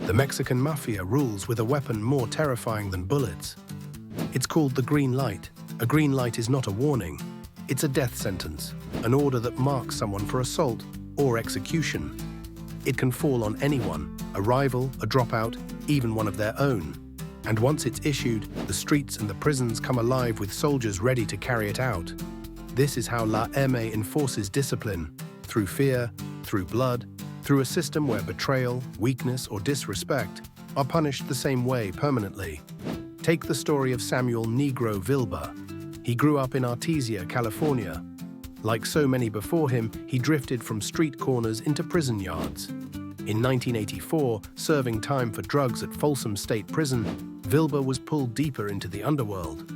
The Mexican Mafia rules with a weapon more terrifying than bullets. It's called the green light. A green light is not a warning. It's a death sentence, an order that marks someone for assault or execution. It can fall on anyone, a rival, a dropout, even one of their own. And once it's issued, the streets and the prisons come alive with soldiers ready to carry it out. This is how La M enforces discipline, through fear, through blood, through a system where betrayal, weakness, or disrespect are punished the same way permanently. Take the story of Samuel Negro Vilba. He grew up in Artesia, California. Like so many before him, he drifted from street corners into prison yards. In 1984, serving time for drugs at Folsom State Prison, Vilba was pulled deeper into the underworld.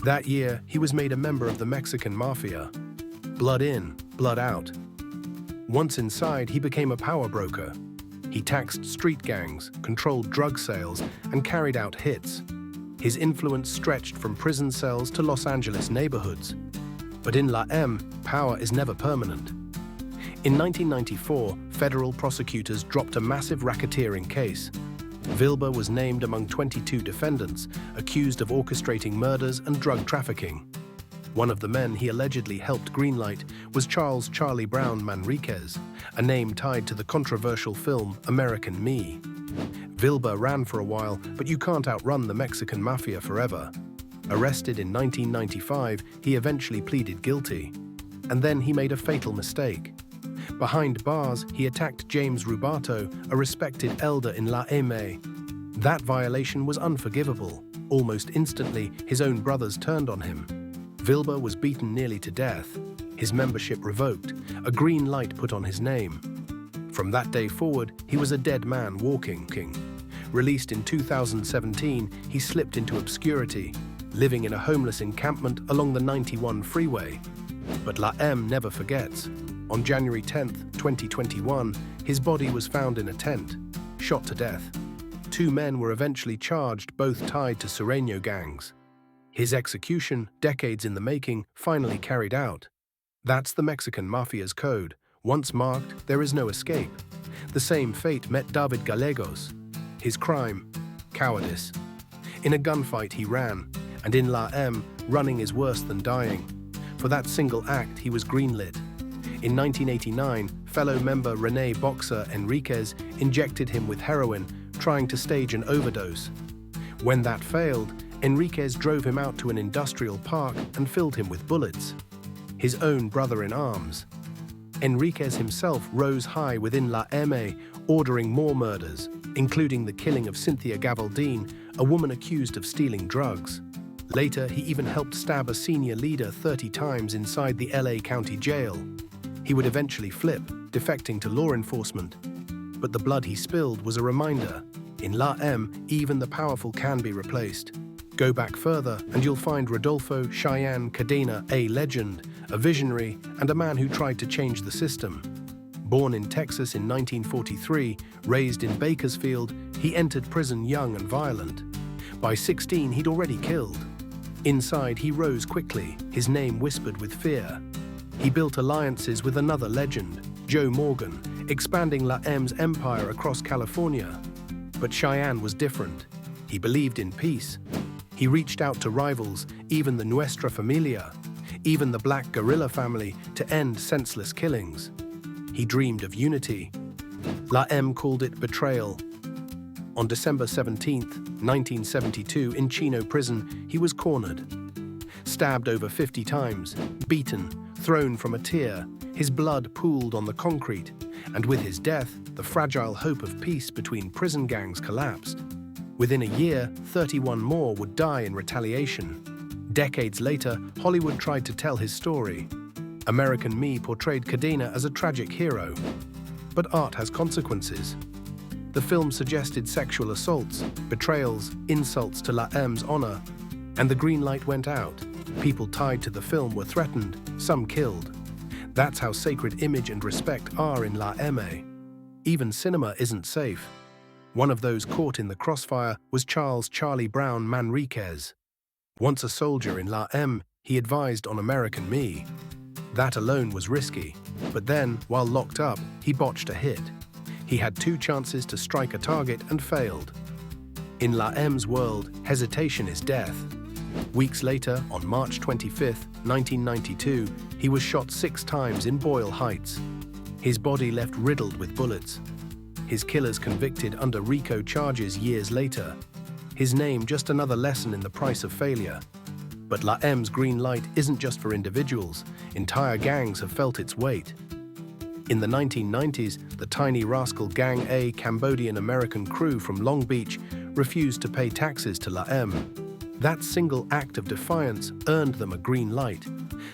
That year, he was made a member of the Mexican Mafia. Blood in, blood out. Once inside, he became a power broker. He taxed street gangs, controlled drug sales, and carried out hits. His influence stretched from prison cells to Los Angeles neighborhoods. But in La M, power is never permanent. In 1994, federal prosecutors dropped a massive racketeering case. Vilba was named among 22 defendants, accused of orchestrating murders and drug trafficking. One of the men he allegedly helped greenlight was Charles "Charlie" Brown Manriquez, a name tied to the controversial film American Me. Vilba ran for a while, but you can't outrun the Mexican Mafia forever. Arrested in 1995, he eventually pleaded guilty. And then he made a fatal mistake. Behind bars, he attacked James Rubato, a respected elder in La M. That violation was unforgivable. Almost instantly, his own brothers turned on him. Vilba was beaten nearly to death, his membership revoked, a green light put on his name. From that day forward, he was a dead man walking. Released in 2017, he slipped into obscurity, living in a homeless encampment along the 91 freeway. But La M never forgets. On January 10, 2021, his body was found in a tent, shot to death. 2 men were eventually charged, both tied to Sureño gangs. His execution, decades in the making, finally carried out. That's the Mexican Mafia's code. Once marked, there is no escape. The same fate met David Gallegos. His crime? Cowardice. In a gunfight he ran, and in La M, running is worse than dying. For that single act, he was greenlit. In 1989, fellow member Rene "Boxer" Enriquez injected him with heroin, trying to stage an overdose. When that failed, Enriquez drove him out to an industrial park and filled him with bullets. His own brother-in-arms. Enriquez himself rose high within La M, ordering more murders, including the killing of Cynthia Gavaldine, a woman accused of stealing drugs. Later, he even helped stab a senior leader 30 times inside the LA County Jail. He would eventually flip, defecting to law enforcement. But the blood he spilled was a reminder. In La M, even the powerful can be replaced. Go back further, and you'll find Rodolfo Cheyenne Cadena, a legend, a visionary, and a man who tried to change the system. Born in Texas in 1943, raised in Bakersfield, he entered prison young and violent. By 16, he'd already killed. Inside, he rose quickly, his name whispered with fear. He built alliances with another legend, Joe Morgan, expanding La M's empire across California. But Cheyenne was different. He believed in peace. He reached out to rivals, even the Nuestra Familia, even the Black Guerrilla family, to end senseless killings. He dreamed of unity. La M called it betrayal. On December 17, 1972, in Chino prison, he was cornered. Stabbed over 50 times, beaten, thrown from a tier, his blood pooled on the concrete, and with his death, the fragile hope of peace between prison gangs collapsed. Within a year, 31 more would die in retaliation. Decades later, Hollywood tried to tell his story. American Me portrayed Cadena as a tragic hero. But art has consequences. The film suggested sexual assaults, betrayals, insults to La M's honor, and the green light went out. People tied to the film were threatened, some killed. That's how sacred image and respect are in La M. Even cinema isn't safe. One of those caught in the crossfire was Charles "Charlie" Brown Manriquez. Once a soldier in La M, he advised on American Me. That alone was risky, but then, while locked up, he botched a hit. He had two chances to strike a target and failed. In La M's world, hesitation is death. Weeks later, on March 25, 1992, he was shot 6 times in Boyle Heights. His body left riddled with bullets. His killers convicted under RICO charges years later. His name just another lesson in the price of failure. But La M's green light isn't just for individuals. Entire gangs have felt its weight. In the 1990s, the tiny rascal Gang A Cambodian-American crew from Long Beach refused to pay taxes to La M. That single act of defiance earned them a green light.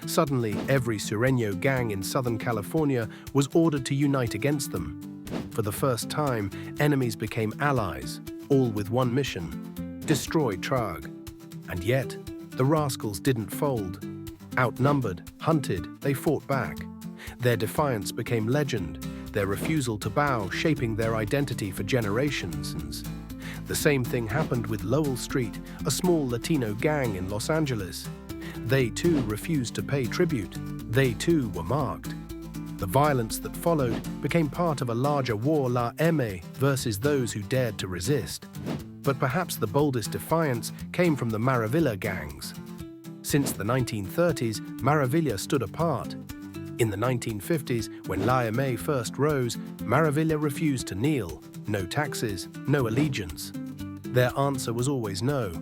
Suddenly, every Sureño gang in Southern California was ordered to unite against them. For the first time, enemies became allies, all with one mission: destroy Trague. And yet, the rascals didn't fold. Outnumbered, hunted, they fought back. Their defiance became legend, their refusal to bow shaping their identity for generations. The same thing happened with Lowell Street, a small Latino gang in Los Angeles. They too refused to pay tribute. They too were marked. The violence that followed became part of a larger war, La M versus those who dared to resist. But perhaps the boldest defiance came from the Maravilla gangs. Since the 1930s, Maravilla stood apart. In the 1950s, when La M first rose, Maravilla refused to kneel. No taxes, no allegiance. Their answer was always no.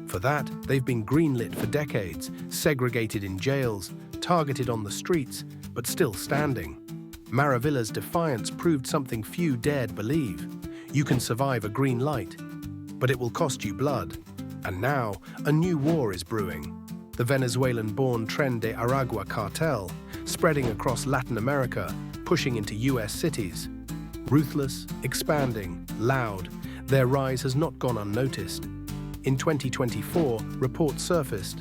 For that, they've been greenlit for decades, segregated in jails, targeted on the streets, but still standing. Maravilla's defiance proved something few dared believe. You can survive a green light, but it will cost you blood. And now, a new war is brewing. The Venezuelan-born Tren de Aragua cartel, spreading across Latin America, pushing into US cities. Ruthless, expanding, loud, their rise has not gone unnoticed. In 2024, reports surfaced.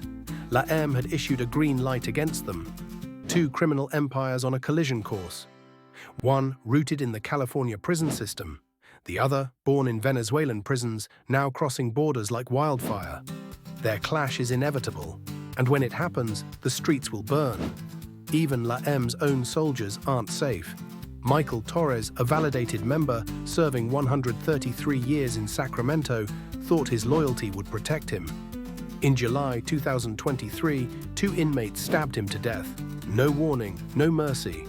La M had issued a green light against them. 2 criminal empires on a collision course. One rooted in the California prison system. The other, born in Venezuelan prisons, now crossing borders like wildfire. Their clash is inevitable, and when it happens, the streets will burn. Even La M's own soldiers aren't safe. Michael Torres, a validated member serving 133 years in Sacramento, thought his loyalty would protect him. In July 2023, 2 inmates stabbed him to death. No warning, no mercy.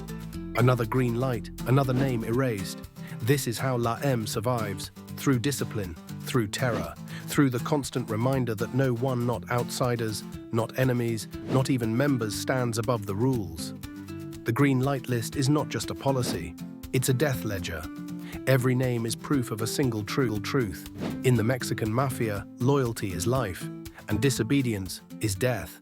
Another green light, another name erased. This is how La M survives, through discipline, through terror, through the constant reminder that no one, not outsiders, not enemies, not even members, stands above the rules. The green light list is not just a policy, it's a death ledger. Every name is proof of a single truth. In the Mexican Mafia, loyalty is life, and disobedience is death.